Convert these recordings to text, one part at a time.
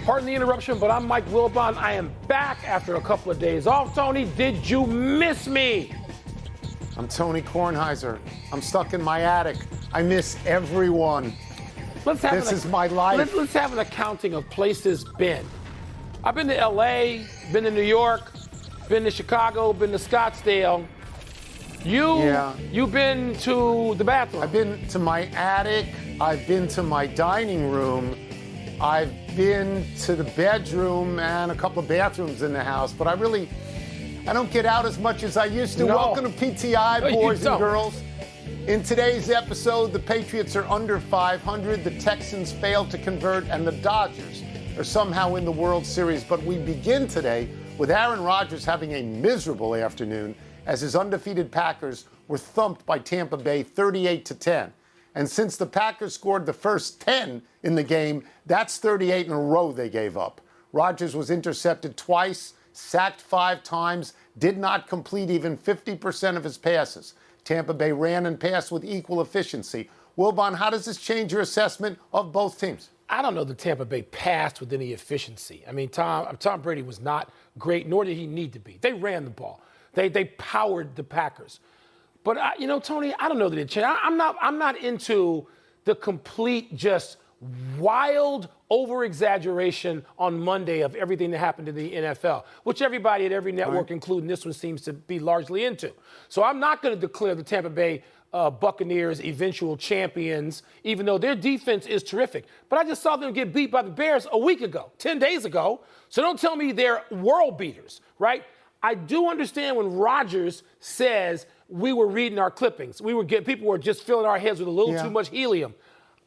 Pardon the interruption, but I'm Mike Wilbon. I am back after a couple of days off. Tony, did you miss me? I'm Tony Kornheiser. I'm stuck in my attic. I miss everyone. This is my life. Let's have an accounting of places been. I've been to L.A., been to New York, been to Chicago, been to Scottsdale. You've been to the bathroom. I've been to my attic. I've been to my dining room. I've been to the bedroom and a couple of bathrooms in the house, but I don't get out as much as I used to. No. Welcome to PTI, boys and girls. In today's episode, the Patriots are under 500, the Texans failed to convert, and the Dodgers are somehow in the World Series. But we begin today with Aaron Rodgers having a miserable afternoon as his undefeated Packers were thumped by Tampa Bay 38-10. And since the Packers scored the first 10 in the game, that's 38 in a row they gave up. Rodgers was intercepted twice, sacked 5 times, did not complete even 50% of his passes. Tampa Bay ran and passed with equal efficiency. Wilbon, how does this change your assessment of both teams? I don't know that Tampa Bay passed with any efficiency. I mean, Tom Brady was not great, nor did he need to be. They ran the ball. They powered the Packers. But, Tony, I don't know that it changed. I'm not into the complete just wild over-exaggeration on Monday of everything that happened in the NFL, which everybody at every network, including this one, seems to be largely into. So I'm not going to declare the Tampa Bay Buccaneers eventual champions, even though their defense is terrific. But I just saw them get beat by the Bears a week ago, 10 days ago. So don't tell me they're world beaters, right? I do understand when Rodgers says we were reading our clippings. People were just filling our heads with a little too much helium.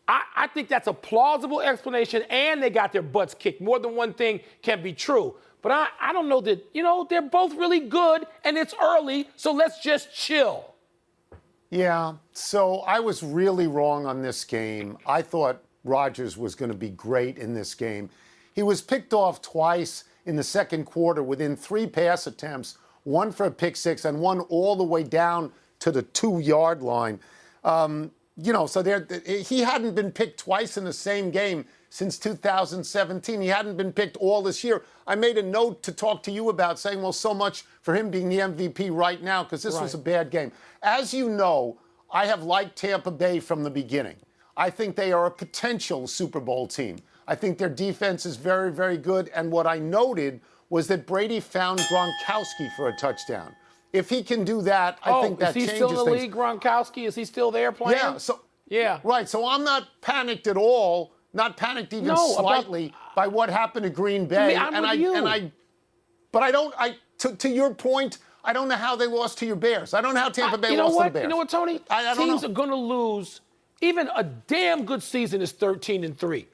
I think that's a plausible explanation, and they got their butts kicked. More than one thing can be true. But I don't know that, they're both really good, and it's early, so let's just chill. Yeah, so I was really wrong on this game. I thought Rodgers was going to be great in this game. He was picked off twice in the second quarter within 3 pass attempts, one for a pick six and one all the way down to the 2-yard line. So he hadn't been picked twice in the same game since 2017. He hadn't been picked all this year. I made a note to talk to you about saying, well, so much for him being the MVP right now because this was a bad game. As you know, I have liked Tampa Bay from the beginning. I think they are a potential Super Bowl team. I think their defense is very, very good. And what I noted was that Brady found Gronkowski for a touchdown. If he can do that, I think that changes things. Is he still in the league, Gronkowski? Is he still there playing? Yeah. Right. So I'm not panicked at all. Not panicked even slightly by what happened to Green Bay. To your point, I don't know how they lost to your Bears. I don't know how Tampa Bay lost to the Bears. You know what, Tony? Teams are going to lose. Even a damn good season is 13-3,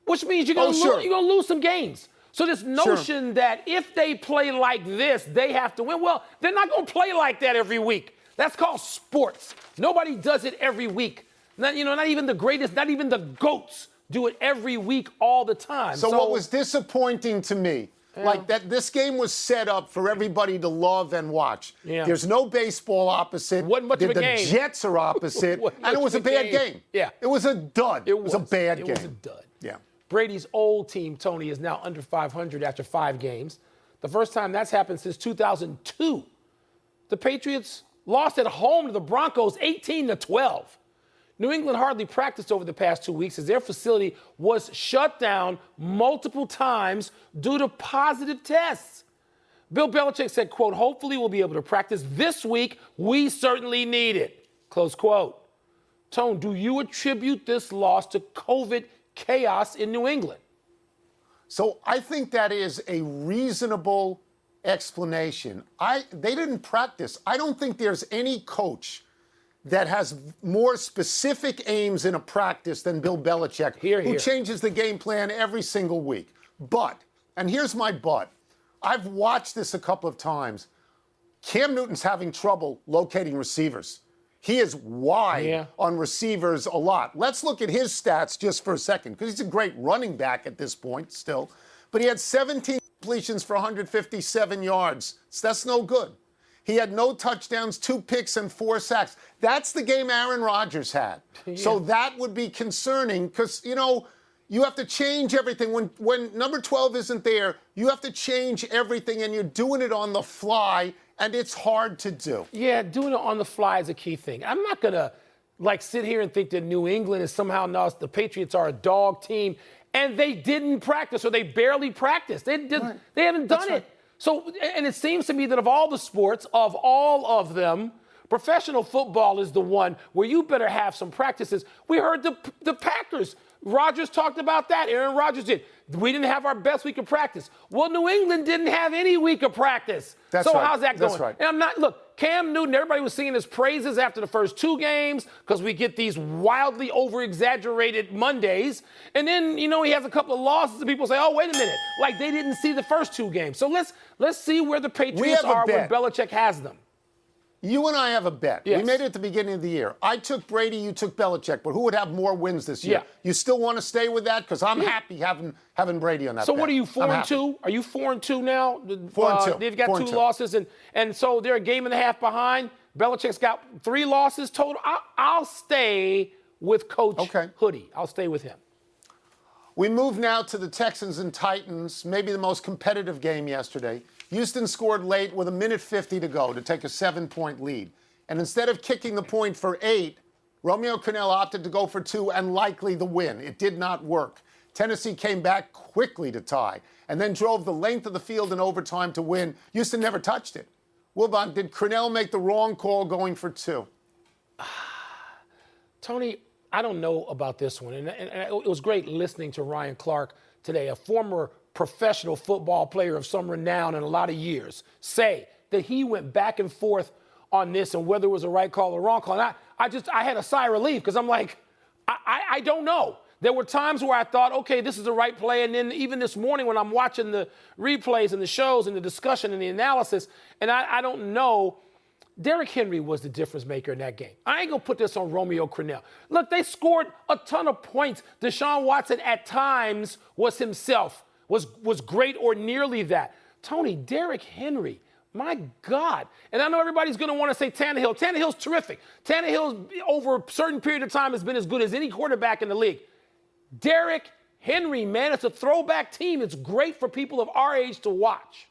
which means you're going to lose some games. So this notion that if they play like this, they have to win. Well, they're not going to play like that every week. That's called sports. Nobody does it every week. Not even the greatest, not even the GOATs do it every week all the time. So what was disappointing to me, like that this game was set up for everybody to love and watch. Yeah. There's no baseball opposite. Wasn't much of a game. The Jets are opposite. And it was a bad game. Yeah. It was a dud. It was a bad game. It was a dud. Yeah. Brady's old team, Tony, is now under 500 after 5 games. The first time that's happened since 2002. The Patriots lost at home to the Broncos 18-12. New England hardly practiced over the past 2 weeks as their facility was shut down multiple times due to positive tests. Bill Belichick said, quote, hopefully we'll be able to practice this week. We certainly need it, close quote. Tone, do you attribute this loss to COVID chaos in New England? So I think that is a reasonable explanation. They didn't practice. I don't think there's any coach that has more specific aims in a practice than Bill Belichick, who changes the game plan every single week. But, and here's my but, I've watched this a couple of times. Cam Newton's having trouble locating receivers. He is wide on receivers a lot. Let's look at his stats just for a second, because he's a great running back at this point still. But he had 17 completions for 157 yards. So that's no good. He had no touchdowns, 2 picks, and 4 sacks. That's the game Aaron Rodgers had. So that would be concerning because, You have to change everything. When number 12 isn't there, you have to change everything, and you're doing it on the fly, and it's hard to do. Yeah, doing it on the fly is a key thing. I'm not going to, sit here and think that New England is somehow not, the Patriots are a dog team, and they didn't practice or they barely practiced. They haven't done it. So, and it seems to me that of all the sports, of all of them, professional football is the one where you better have some practices. We heard the Packers. Rodgers talked about that. Aaron Rodgers did. We didn't have our best week of practice. Well, New England didn't have any week of practice. So how's that going? That's right. And I'm not, look, Cam Newton, everybody was singing his praises after the first 2 games because we get these wildly over-exaggerated Mondays. And then, he has a couple of losses and people say, oh, wait a minute. Like they didn't see the first 2 games. So let's see where the Patriots are when Belichick has them. You and I have a bet. Yes. We made it at the beginning of the year. I took Brady, you took Belichick, but who would have more wins this year? Yeah. You still want to stay with that? Because I'm happy having Brady on that So bet. what are you, 4-2? Are you 4-2 now? 4-2. They've got 2 losses, and so they're a game and a half behind. Belichick's got 3 losses total. I'll stay with Coach Hoodie. I'll stay with him. We move now to the Texans and Titans, maybe the most competitive game yesterday. Houston scored late with 1:50 to go to take a 7-point lead. And instead of kicking the point for 8, Romeo Crennel opted to go for 2 and likely the win. It did not work. Tennessee came back quickly to tie and then drove the length of the field in overtime to win. Houston never touched it. Wilbon, did Crennel make the wrong call going for 2? Tony, I don't know about this one. And it was great listening to Ryan Clark today, a former professional football player of some renown in a lot of years, say that he went back and forth on this and whether it was a right call or wrong call. And I had a sigh of relief because I'm like, I don't know. There were times where I thought, okay, this is the right play. And then even this morning when I'm watching the replays and the shows and the discussion and the analysis, and I don't know, Derrick Henry was the difference maker in that game. I ain't going to put this on Romeo Crennel. Look, they scored a ton of points. Deshaun Watson at times was himself, was great or nearly that. Tony, Derrick Henry, my God. And I know everybody's going to want to say Tannehill. Tannehill's terrific. Tannehill, over a certain period of time, has been as good as any quarterback in the league. Derrick Henry, man, it's a throwback team. It's great for people of our age to watch.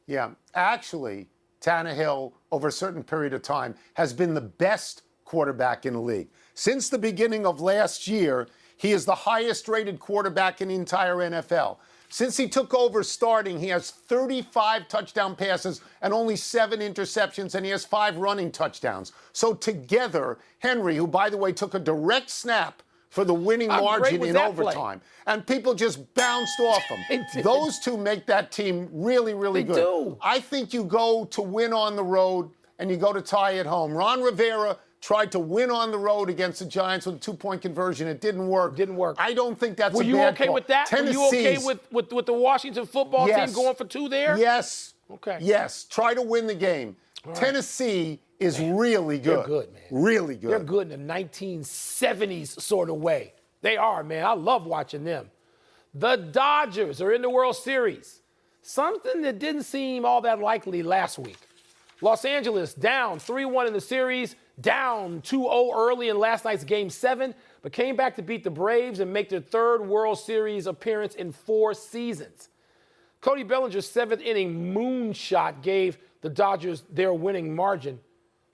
Yeah, actually, Tannehill, over a certain period of time, has been the best quarterback in the league. Since the beginning of last year, he is the highest-rated quarterback in the entire NFL. Since he took over starting, he has 35 touchdown passes and only 7 interceptions, and he has 5 running touchdowns. So together, Henry, who, by the way, took a direct snap for the winning margin in overtime, and people just bounced off him. Those two make that team really, really good. They do. I think you go to win on the road and you go to tie at home. Ron Rivera tried to win on the road against the Giants with a 2-point conversion. It didn't work. I don't think that's a bad call. Were you okay with that? Were you okay with the Washington football team going for 2 there? Yes. Okay. Yes. Try to win the game. Right. Tennessee is really good. They're good, man. Really good. They're good in the 1970s sort of way. They are, man. I love watching them. The Dodgers are in the World Series. Something that didn't seem all that likely last week. Los Angeles down 3-1 in the series, down 2-0 early in last night's Game 7, but came back to beat the Braves and make their 3rd World Series appearance in 4 seasons. Cody Bellinger's 7th inning moonshot gave the Dodgers their winning margin.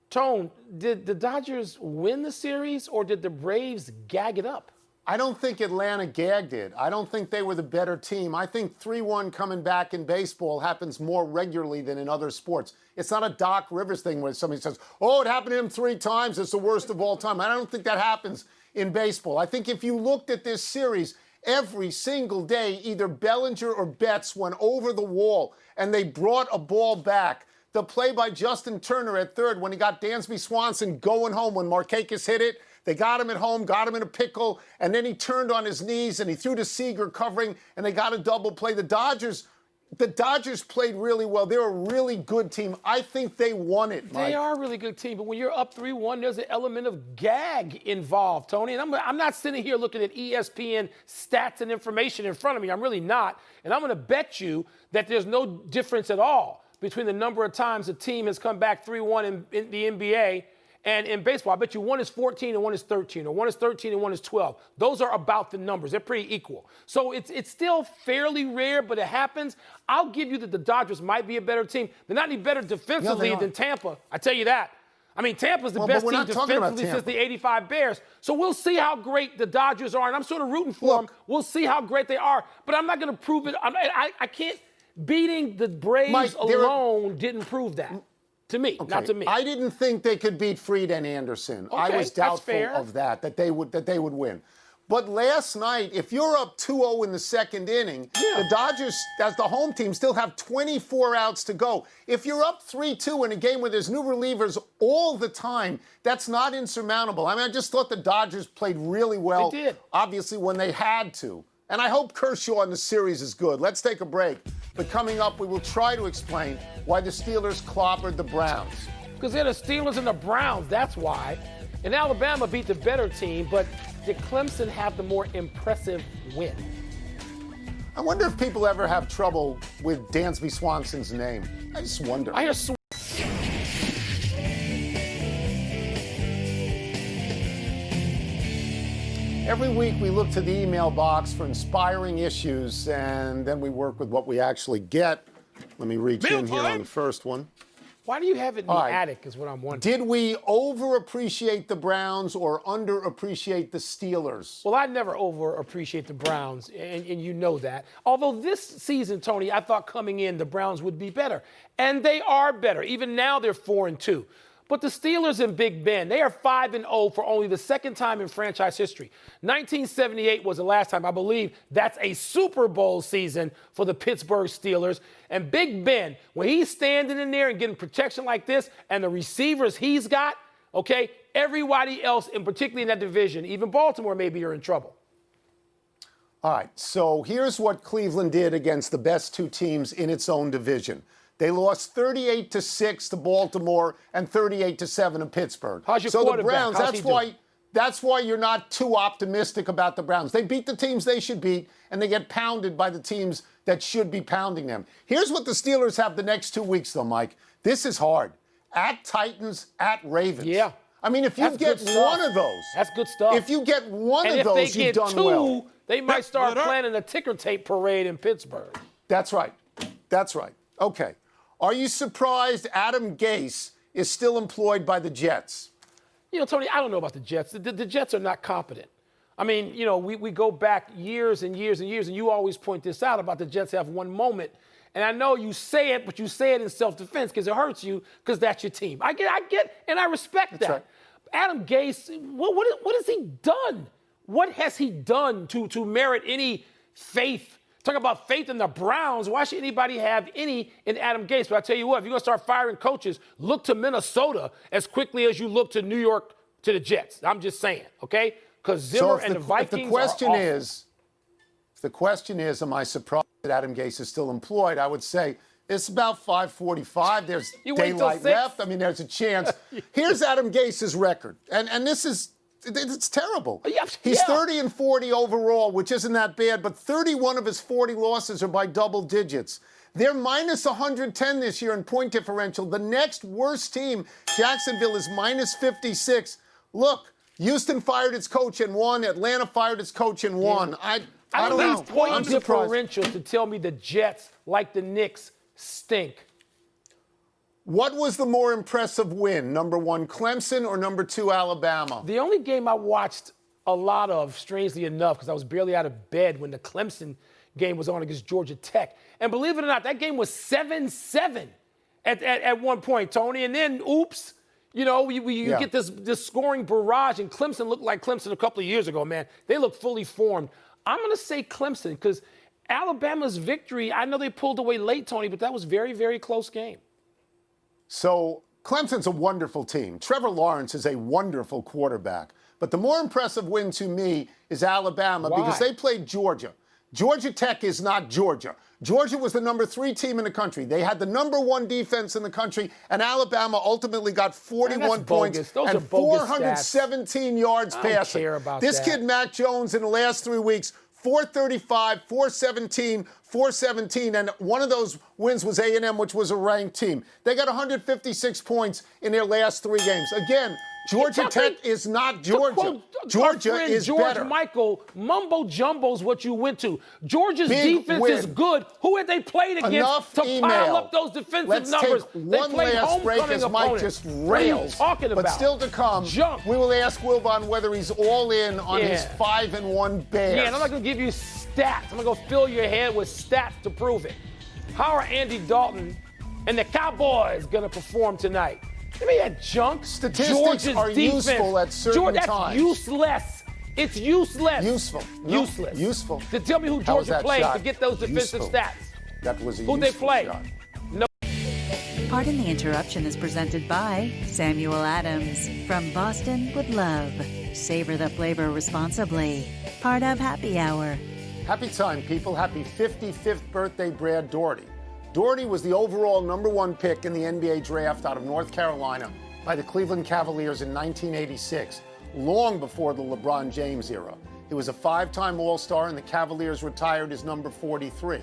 Tone, did the Dodgers win the series or did the Braves gag it up? I don't think Atlanta gagged it. I don't think they were the better team. I think 3-1 coming back in baseball happens more regularly than in other sports. It's not a Doc Rivers thing where somebody says, oh, it happened to him 3 times. It's the worst of all time. I don't think that happens in baseball. I think if you looked at this series, every single day, either Bellinger or Betts went over the wall and they brought a ball back. The play by Justin Turner at third when he got Dansby Swanson going home when Markakis hit it. They got him at home, got him in a pickle, and then he turned on his knees and he threw to Seager covering, and they got a double play. The Dodgers played really well. They're a really good team. I think they won it, Mike. They are a really good team, but when you're up 3-1, there's an element of gag involved, Tony. And I'm not sitting here looking at ESPN stats and information in front of me. I'm really not. And I'm going to bet you that there's no difference at all between the number of times a team has come back 3-1 in the NBA And in baseball, I bet you one is 14 and one is 13, or one is 13 and one is 12. Those are about the numbers. They're pretty equal. So it's still fairly rare, but it happens. I'll give you that the Dodgers might be a better team. They're not any better defensively than Tampa. I tell you that. I mean, Tampa's the best team defensively since the 85 Bears. So we'll see how great the Dodgers are, and I'm sort of rooting for them. We'll see how great they are, but I'm not going to prove it. I can't. Beating the Braves alone didn't prove that. To me, not to me. I didn't think they could beat Fried and Anderson. Okay, I was doubtful of that they would win. But last night, if you're up 2-0 in the second inning, the Dodgers, as the home team, still have 24 outs to go. If you're up 3-2 in a game where there's new relievers all the time, that's not insurmountable. I mean, I just thought the Dodgers played really well. They did. Obviously, when they had to. And I hope Kershaw in the series is good. Let's take a break. But coming up, we will try to explain why the Steelers clobbered the Browns. Because they're the Steelers and the Browns, that's why. And Alabama beat the better team, but did Clemson have the more impressive win? I wonder if people ever have trouble with Dansby Swanson's name. I just wonder. I hear Every week we look to the email box for inspiring issues, and then we work with what we actually get. Let me reach in here on the first one. Why do you have it in the attic is what I'm wondering. Did we overappreciate the Browns or underappreciate the Steelers? Well, I never overappreciate the Browns, and you know that. Although this season, Tony, I thought coming in the Browns would be better. And they are better. Even now they're 4-2. But the Steelers and Big Ben, they are 5-0 for only the second time in franchise history. 1978 was the last time. I believe that's a Super Bowl season for the Pittsburgh Steelers. And Big Ben, when he's standing in there and getting protection like this and the receivers he's got, okay, everybody else, and particularly in that division, even Baltimore maybe are in trouble. All right, so here's what Cleveland did against the best two teams in its own division. They lost 38-6 to Baltimore and 38-7 to Pittsburgh. How's your so quarterback? the Browns, How's that's why you're not too optimistic about the Browns. They beat the teams they should beat, and they get pounded by the teams that should be pounding them. Here's what the Steelers have the next 2 weeks, though, Mike. This is hard. At Titans, at Ravens. Yeah. I mean, if you get one of those. That's good stuff. If you get one and of those, you've done two, well. They might start planning a ticker tape parade in Pittsburgh. That's right. That's right. Okay. Are you surprised Adam Gase is still employed by the Jets? You know, Tony, I don't know about the Jets. The Jets are not competent. I mean, you know, we go back years and years and years, and you always point this out about the Jets have one moment. And I know you say it, but you say it in self-defense because it hurts you because that's your team. I get, and I respect that. Right. Adam Gase, what has he done? What has he done to merit any faith? Talk about faith in the Browns. Why should anybody have any in Adam Gase? But I tell you what, if you're going to start firing coaches, look to Minnesota as quickly as you look to New York to the Jets. I'm just saying, okay? Because Zimmer and the Vikings if the question is, am I surprised that Adam Gase is still employed? I would say it's about 5:45. There's daylight left. I mean, there's a chance. Here's Adam Gase's record, and this is. It's terrible. He's 30-40 overall, which isn't that bad, but 31 of his 40 losses are by double digits. They're minus 110 this year in point differential. The next worst team, Jacksonville, is minus 56. Look, Houston fired its coach and won. Atlanta fired its coach and won. I don't know. Point differential to tell me the Jets, like the Knicks, stink. What was the more impressive win? Number one, Clemson, or number two, Alabama? The only game I watched a lot of, strangely enough, because I was barely out of bed when the Clemson game was on against Georgia Tech. And believe it or not, that game was 7-7 at one point, Tony. And then, oops, you know, you get this scoring barrage, and Clemson looked like Clemson a couple of years ago, man. They look fully formed. I'm going to say Clemson because Alabama's victory, I know they pulled away late, Tony, but that was very, very close game. So Clemson's a wonderful team. Trevor Lawrence is a wonderful quarterback. But the more impressive win to me is Alabama because they played Georgia. Georgia Tech is not Georgia. Georgia was the number 3 team in the country. They had the number 1 defense in the country, and Alabama ultimately got 41 points and 417 yards passing. I don't care about this kid, Mac Jones, in the last 3 weeks, 435, 417, 417, and one of those wins was A&M, which was a ranked team. They got 156 points in their last 3 games. Again, Georgia Tech is not Georgia. Georgia is George better. Michael, mumbo jumbo's what you went to. Georgia's Big defense win. is good. Who had they played against Enough to email. pile up those defensive Let's numbers? take They one played last break homecoming as Mike opponents. just What are you rails. talking about? But still to come, Jump. we will ask Wilbon whether he's all in on his Yeah. 5-1 Bears. Yeah, and I'm not going to give you stats. I'm going to go fill your head with stats to prove it. How are Andy Dalton and the Cowboys going to perform tonight? Give me that junk. Statistics Georgia's are defense. useful at certain that's times. Useless. It's useless. Useful. No, Useless. useful. To tell me who How was Georgia that played shot? to get those defensive Useful. stats. That was a Who they useful play? shot. No. Pardon the Interruption is presented by Samuel Adams. From Boston with love. Savor the flavor responsibly. Part of Happy Hour. Happy time, people. Happy 55th birthday, Brad Daugherty. Daugherty was the overall #1 pick in the NBA draft out of North Carolina by the Cleveland Cavaliers in 1986, long before the LeBron James era. He was a 5-time All-Star, and the Cavaliers retired his number 43.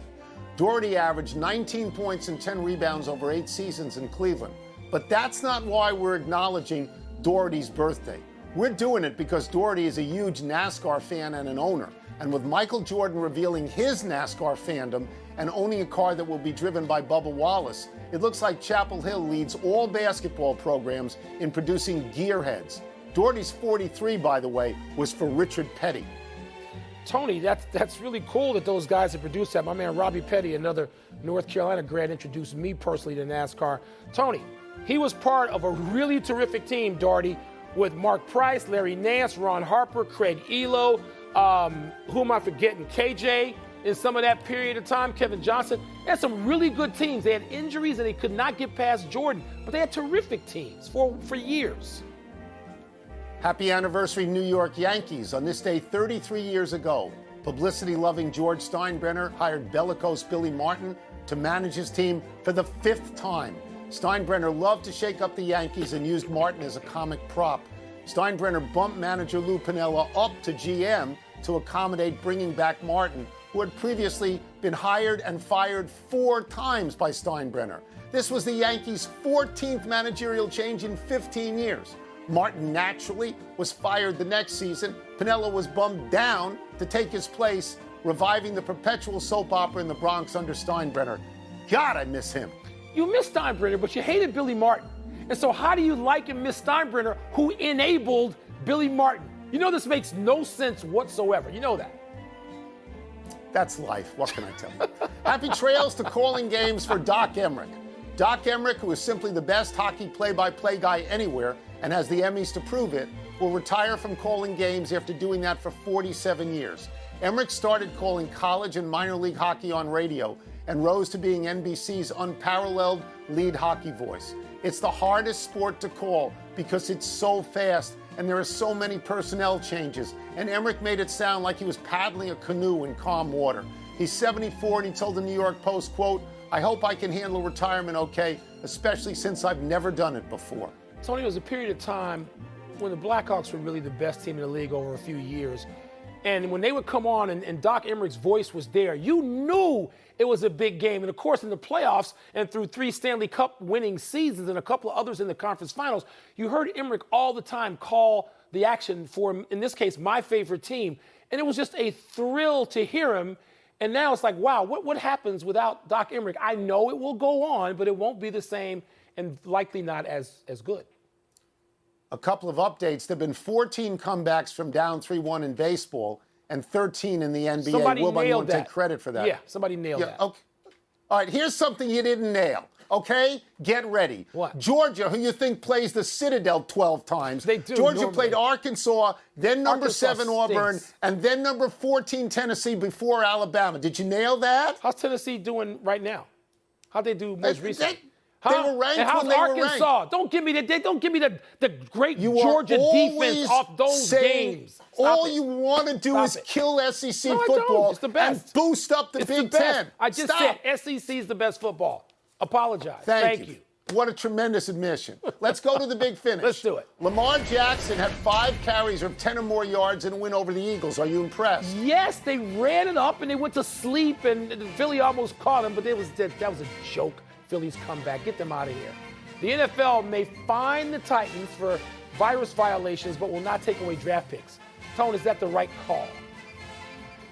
Daugherty averaged 19 points and 10 rebounds over 8 seasons in Cleveland. But that's not why we're acknowledging Daugherty's birthday. We're doing it because Daugherty is a huge NASCAR fan and an owner. And with Michael Jordan revealing his NASCAR fandom and owning a car that will be driven by Bubba Wallace, it looks like Chapel Hill leads all basketball programs in producing gearheads. Daugherty's 43, by the way, was for Richard Petty. Tony, that's really cool that those guys have produced that. My man Robbie Petty, another North Carolina grad, introduced me personally to NASCAR. Tony, he was part of a really terrific team, Daugherty, with Mark Price, Larry Nance, Ron Harper, Craig Elo, who am I forgetting? KJ in some of that period of time, Kevin Johnson. They had some really good teams. They had injuries and they could not get past Jordan, but they had terrific teams for years. Happy anniversary, New York Yankees. On this day 33 years ago, publicity-loving George Steinbrenner hired bellicose Billy Martin to manage his team for the 5th time. Steinbrenner loved to shake up the Yankees and used Martin as a comic prop. Steinbrenner bumped manager Lou Piniella up to GM to accommodate bringing back Martin, who had previously been hired and fired 4 times by Steinbrenner. This was the Yankees' 14th managerial change in 15 years. Martin naturally was fired the next season. Piniella was bumped down to take his place, reviving the perpetual soap opera in the Bronx under Steinbrenner. God, I miss him. You miss Steinbrenner, but you hated Billy Martin. And so how do you like and miss Steinbrenner, who enabled Billy Martin? You know this makes no sense whatsoever. You know that. That's life. What can I tell you? Happy trails to calling games for Doc Emrick. Doc Emrick, who is simply the best hockey play-by-play guy anywhere and has the Emmys to prove it, will retire from calling games after doing that for 47 years. Emrick started calling college and minor league hockey on radio and rose to being NBC's unparalleled lead hockey voice. It's the hardest sport to call because it's so fast and there are so many personnel changes. And Emrick made it sound like he was paddling a canoe in calm water. He's 74 and he told the New York Post, quote, "I hope I can handle retirement okay, especially since I've never done it before." Tony, it was a period of time when the Blackhawks were really the best team in the league over a few years. And when they would come on and Doc Emrick's voice was there, you knew it was a big game. And of course, in the playoffs and through 3 Stanley Cup winning seasons and a couple of others in the conference finals, you heard Emrick all the time call the action for, in this case, my favorite team. And it was just a thrill to hear him. And now it's like, wow, what happens without Doc Emrick? I know it will go on, but it won't be the same and likely not as good. A couple of updates. There have been 14 comebacks from down 3-1 in baseball and 13 in the NBA. Somebody Wilbon, nailed won't that. take credit for that. Yeah, somebody nailed that. Okay. All right, here's something you didn't nail. Okay? Get ready. What? Georgia, who you think plays the Citadel 12 times. They do, Georgia normally. played Arkansas, then number Arkansas 7 Auburn, stinks. and then number 14 Tennessee before Alabama. Did you nail that? How's Tennessee doing right now? How'd they do most recently? They were ranked and how's when they were Arkansas? ranked. Don't give me the great You Georgia are defense always off those saying games. Stop all it. you want to do Stop is it. kill SEC No, I football don't. It's the best. and boost up the It's Big the best. Ten. I just Stop. said SEC is the best football. Apologize. Thank you. What a tremendous admission. Let's go to the big finish. Let's do it. Lamar Jackson had 5 carries of 10 or more yards in a win over the Eagles. Are you impressed? Yes, they ran it up and they went to sleep and Philly almost caught them, but that was a joke. Philly's comeback. Get them out of here. The NFL may fine the Titans for virus violations, but will not take away draft picks. Tone, is that the right call?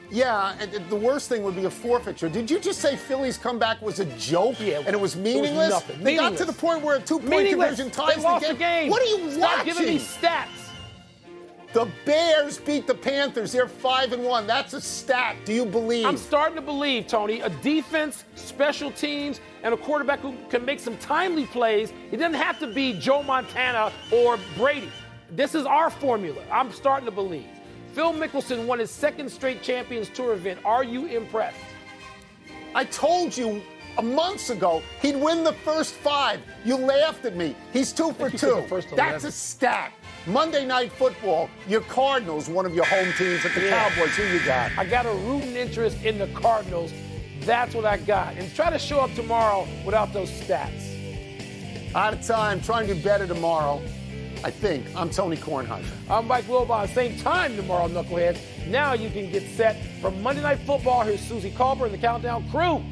Yeah, and the worst thing would be a forfeiture. Did you just say Philly's comeback was a joke? Yeah, and it was meaningless? nothing. They got to the point where a two-point conversion ties They lost the game. What are you Stop watching? giving me stats. The Bears beat the Panthers. They're 5-1. That's a stat. Do you believe? I'm starting to believe, Tony, a defense, special teams, and a quarterback who can make some timely plays. It doesn't have to be Joe Montana or Brady. This is our formula. I'm starting to believe. Phil Mickelson won his second straight Champions Tour event. Are you impressed? I told you months ago he'd win the first 5. You laughed at me. He's 2 for 2. That's a stat. Monday Night Football, your Cardinals, one of your home teams at the Cowboys. Who you got? I got a rooting interest in the Cardinals. That's what I got. And try to show up tomorrow without those stats. Out of time. Try and do better tomorrow. I think. I'm Tony Kornheiser. I'm Mike Wilbon. Same time tomorrow, Knuckleheads. Now you can get set for Monday Night Football. Here's Susie Culber and the Countdown crew.